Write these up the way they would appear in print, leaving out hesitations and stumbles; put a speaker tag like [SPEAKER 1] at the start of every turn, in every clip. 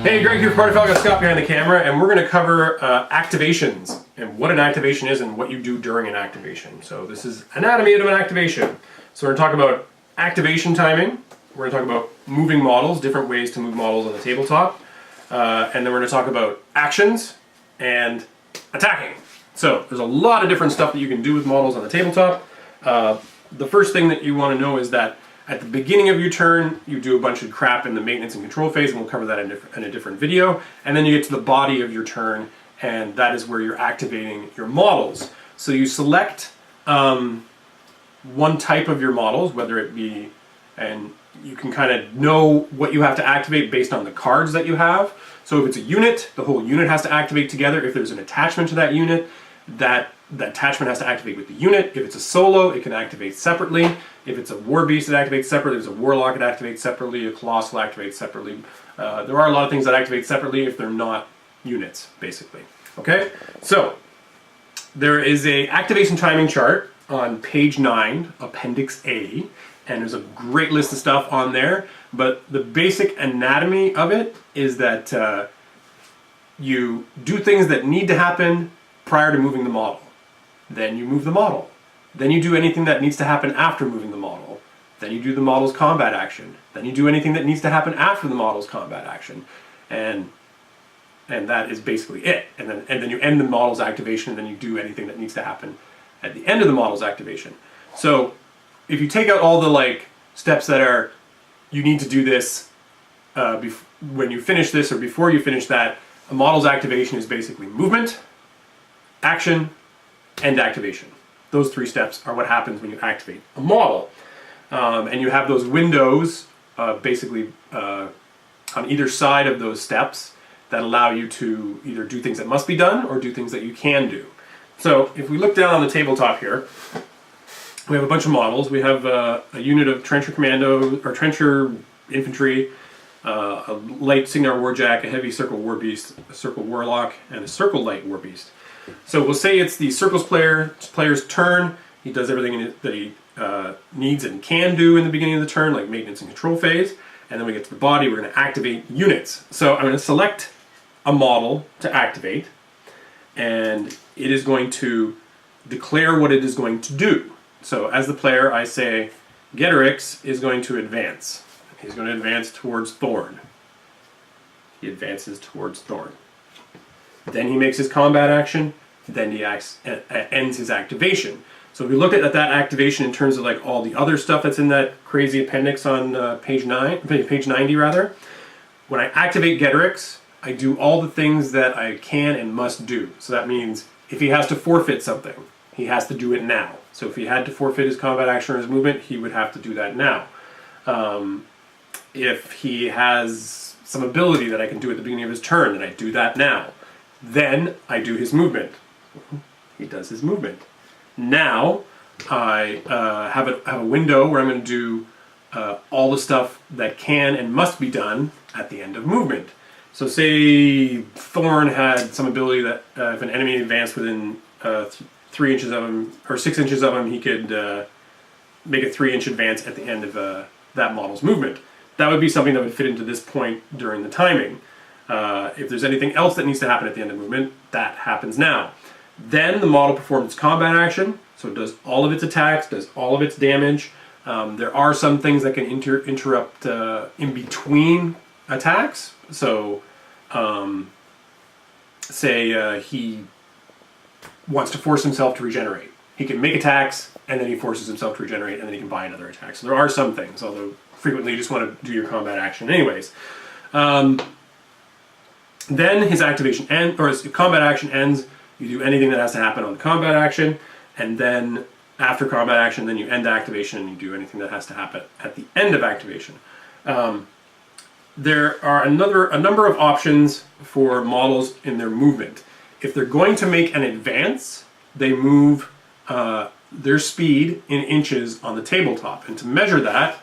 [SPEAKER 1] Hey, Greg here, Partyfell. Got Scott behind the camera, and we're going to cover activations and what an activation is and what you do during an activation. So this is anatomy of an activation. So we're going to talk about activation timing. We're going to talk about moving models, different ways to move models on the tabletop, and then we're going to talk about actions and attacking. So there's a lot of different stuff that you can do with models on the tabletop. The first thing that you want to know is that at the beginning of your turn, you do a bunch of crap in the maintenance and control phase, and we'll cover that in a different video. And then you get to the body of your turn, and that is where you're activating your models. So you select one type of your models, whether it be, and you can kind of know what you have to activate based on the cards that you have. So if it's a unit, the whole unit has to activate together. If there's an attachment to that unit, that attachment has to activate with the unit. If it's a solo, it can activate separately. If it's a war beast, it activates separately. If it's a warlock, it activates separately. A colossal activates separately. There are a lot of things that activate separately if they're not units, basically. Okay, so there is a activation timing chart on page 9, Appendix A, and there's a great list of stuff on there. But the basic anatomy of it is that you do things that need to happen prior to moving the model. Then you move the model. Then you do anything that needs to happen after moving the model. Then you do the model's combat action. Then you do anything that needs to happen after the model's combat action. And that is basically it. And then you end the model's activation, and then you do anything that needs to happen at the end of the model's activation. So if you take out all the steps that are, you need to do this when you finish this or before you finish that, a model's activation is basically movement, action, and activation. Those three steps are what happens when you activate a model. And you have those windows basically on either side of those steps that allow you to either do things that must be done or do things that you can do. So if we look down on the tabletop here, we have a bunch of models. We have a unit of trencher commando or trencher infantry, a light Signar warjack, a heavy circle war beast, a circle warlock, and a circle light war beast. So we'll say it's the circles player's turn. He does everything that he needs and can do in the beginning of the turn, like maintenance and control phase. And then we get to the body, we're going to activate units. So I'm going to select a model to activate, and it is going to declare what it is going to do. So as the player, I say, Geterix is going to advance. He's going to advance towards Thorn. He advances towards Thorn. Then he makes his combat action, then he ends his activation. So if we look at that activation in terms of all the other stuff that's in that crazy appendix on page 90 rather, when I activate Geterix, I do all the things that I can and must do. So that means if he has to forfeit something, he has to do it now. So if he had to forfeit his combat action or his movement, he would have to do that now. If he has some ability that I can do at the beginning of his turn, then I do that now. Then I do his movement. He does his movement. Now I have a window where I'm going to do all the stuff that can and must be done at the end of movement. So say Thorn had some ability that if an enemy advanced within 3 inches of him, or 6 inches of him, he could make a 3-inch advance at the end of that model's movement. That would be something that would fit into this point during the timing. If there's anything else that needs to happen at the end of movement, that happens now. Then the model performs its combat action, so it does all of its attacks, does all of its damage. There are some things that can interrupt in between attacks. So, say he wants to force himself to regenerate. He can make attacks, and then he forces himself to regenerate, and then he can buy another attack. So there are some things, although frequently you just want to do your combat action anyways. Then his activation or his combat action ends. You do anything that has to happen on the combat action, and then after combat action, then you end activation and you do anything that has to happen at the end of activation. There are a number of options for models in their movement. If they're going to make an advance, they move their speed in inches on the tabletop. And to measure that,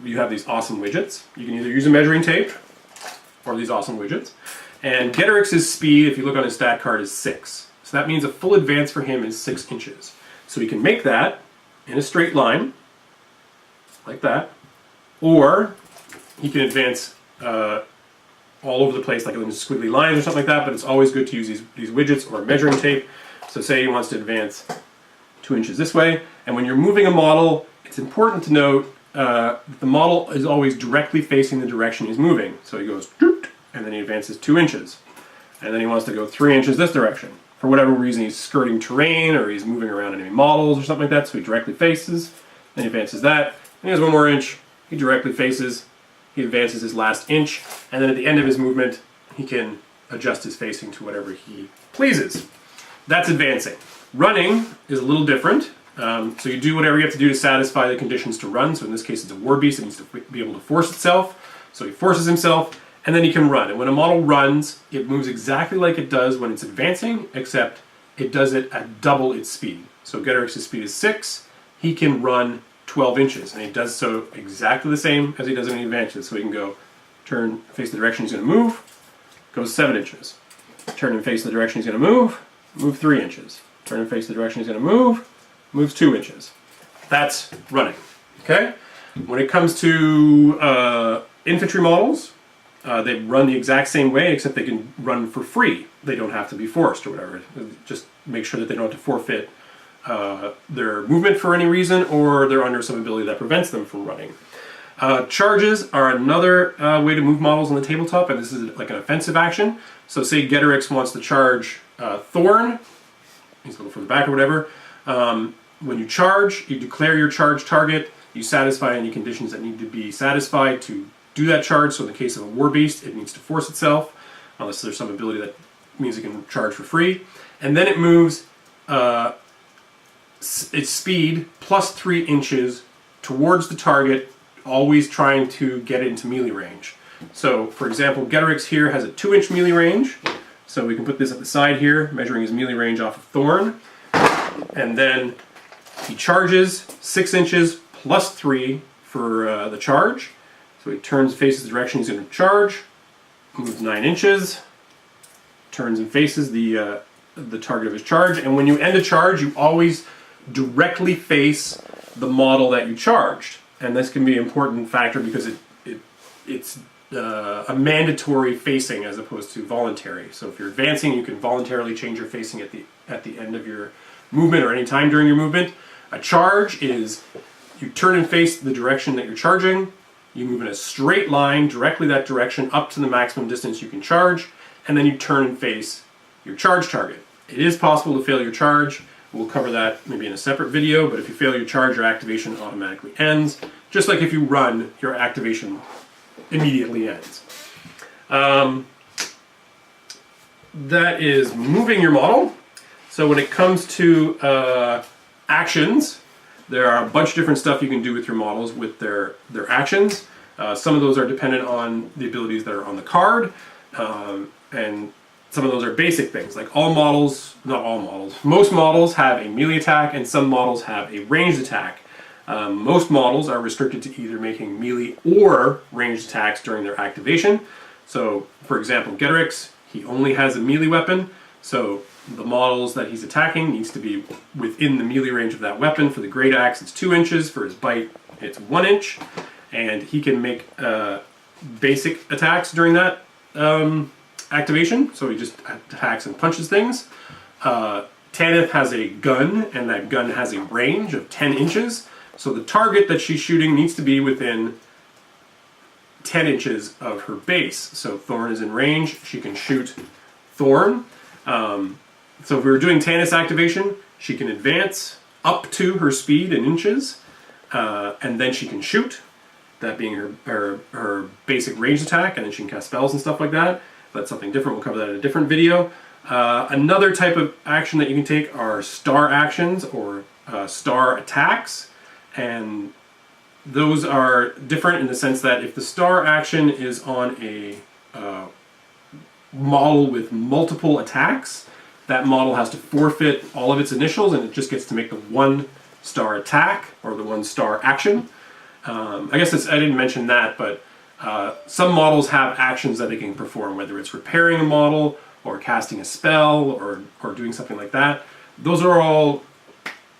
[SPEAKER 1] you have these awesome widgets. You can either use a measuring tape or these awesome widgets. And Geterix's speed, if you look on his stat card, is 6. So that means a full advance for him is 6 inches. So he can make that in a straight line, like that, or he can advance all over the place, like in squiggly lines or something like that, but it's always good to use these widgets or measuring tape. So say he wants to advance 2 inches this way, and when you're moving a model, it's important to note that the model is always directly facing the direction he's moving. So he goes, and then he advances 2 inches. And then he wants to go 3 inches this direction. For whatever reason, he's skirting terrain, or he's moving around enemy models or something like that, so he directly faces, then he advances that, and he has 1 more inch, he directly faces, he advances his last inch, and then at the end of his movement, he can adjust his facing to whatever he pleases. That's advancing. Running is a little different. So you do whatever you have to do to satisfy the conditions to run. So in this case, it's a war beast. It needs to be able to force itself. So he forces himself, and then he can run. And when a model runs, it moves exactly like it does when it's advancing, except it does it at double its speed. So Getrix's speed is 6. He can run 12 inches, and he does so exactly the same as he does when he advances. So he can go turn, face the direction he's going to move, goes 7 inches. Turn and face the direction he's going to move 3 inches. Turn and face the direction he's going to move, moves 2 inches. That's running. Okay? When it comes to infantry models, they run the exact same way, except they can run for free. They don't have to be forced or whatever. Just make sure that they don't have to forfeit their movement for any reason, or they're under some ability that prevents them from running. Charges are another way to move models on the tabletop, and this is like an offensive action. So say Getrix wants to charge Thorn, he's a little further back or whatever. When you charge, you declare your charge target, you satisfy any conditions that need to be satisfied to do that charge. So in the case of a war beast, it needs to force itself, unless there's some ability that means it can charge for free. And then it moves its speed plus 3 inches towards the target, always trying to get into melee range. So for example, Getrix here has a 2-inch melee range. So we can put this at the side here, measuring his melee range off of Thorn. And then he charges 6 inches plus 3 for the charge. So he turns and faces the direction he's going to charge, moves 9 inches, turns and faces the target of his charge. And when you end a charge, you always directly face the model that you charged. And this can be an important factor because it's a mandatory facing as opposed to voluntary. So if you're advancing, you can voluntarily change your facing at the end of your movement or any time during your movement. A charge is you turn and face the direction that you're charging, you move in a straight line directly that direction up to the maximum distance you can charge, and then you turn and face your charge target. It is possible to fail your charge. We'll cover that maybe in a separate video, but if you fail your charge, your activation automatically ends. Just like if you run, your activation immediately ends. That is moving your model. So when it comes to actions, there are a bunch of different stuff you can do with your models with their actions. Some of those are dependent on the abilities that are on the card, and some of those are basic things, like all models, not all models, most models have a melee attack and some models have a ranged attack. Most models are restricted to either making melee or ranged attacks during their activation. So, for example, Getrix, he only has a melee weapon, so the models that he's attacking needs to be within the melee range of that weapon. For the Great Axe, it's 2 inches. For his bite, it's 1 inch. And he can make basic attacks during that activation. So he just attacks and punches things. Tanith has a gun, and that gun has a range of 10 inches. So the target that she's shooting needs to be within 10 inches of her base. So Thorn is in range. She can shoot Thorn. So if we were doing Tanith's activation, she can advance up to her speed in inches, and then she can shoot, that being her basic range attack, and then she can cast spells and stuff like that. That's something different. We'll cover that in a different video. Another type of action that you can take are star actions or star attacks, and those are different in the sense that if the star action is on a model with multiple attacks, that model has to forfeit all of its initials and it just gets to make the 1 star attack or the 1 star action. I guess I didn't mention that, but some models have actions that they can perform, whether it's repairing a model or casting a spell or doing something like that. Those are all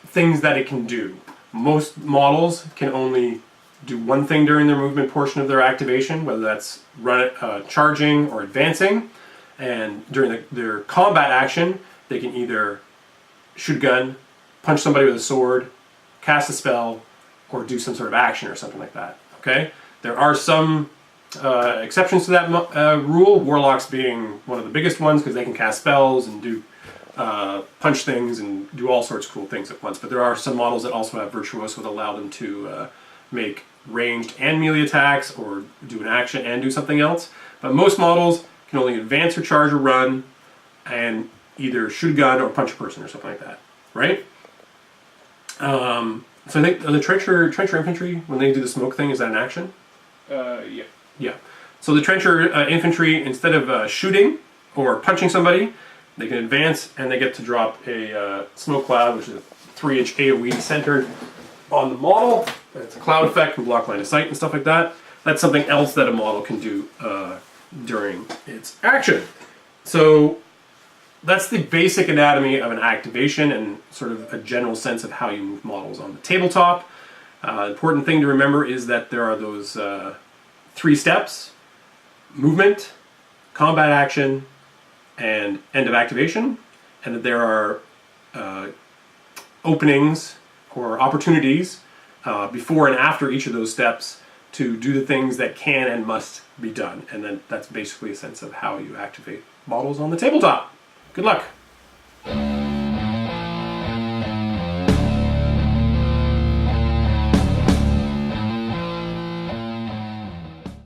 [SPEAKER 1] things that it can do. Most models can only do one thing during their movement portion of their activation, whether that's charging or advancing. And during their combat action, they can either shoot a gun, punch somebody with a sword, cast a spell, or do some sort of action or something like that. Okay? There are some exceptions to that rule, Warlocks being one of the biggest ones because they can cast spells and do punch things and do all sorts of cool things at once. But there are some models that also have Virtuoso that allow them to make ranged and melee attacks or do an action and do something else. But most models can only advance or charge or run and either shoot a gun or punch a person or something like that, right? So I think the trencher infantry, when they do the smoke thing, is that an action?
[SPEAKER 2] Yeah.
[SPEAKER 1] Yeah. So the trencher infantry, instead of shooting or punching somebody, they can advance and they get to drop a smoke cloud, which is a 3-inch AoE centered on the model. It's a cloud effect, can block line of sight and stuff like that. That's something else that a model can do during its action. So that's the basic anatomy of an activation and sort of a general sense of how you move models on the tabletop. Important thing to remember is that there are those 3 steps: movement, combat action, and end of activation, and that there are openings or opportunities before and after each of those steps to do the things that can and must be done. And then that's basically a sense of how you activate models on the tabletop. Good luck.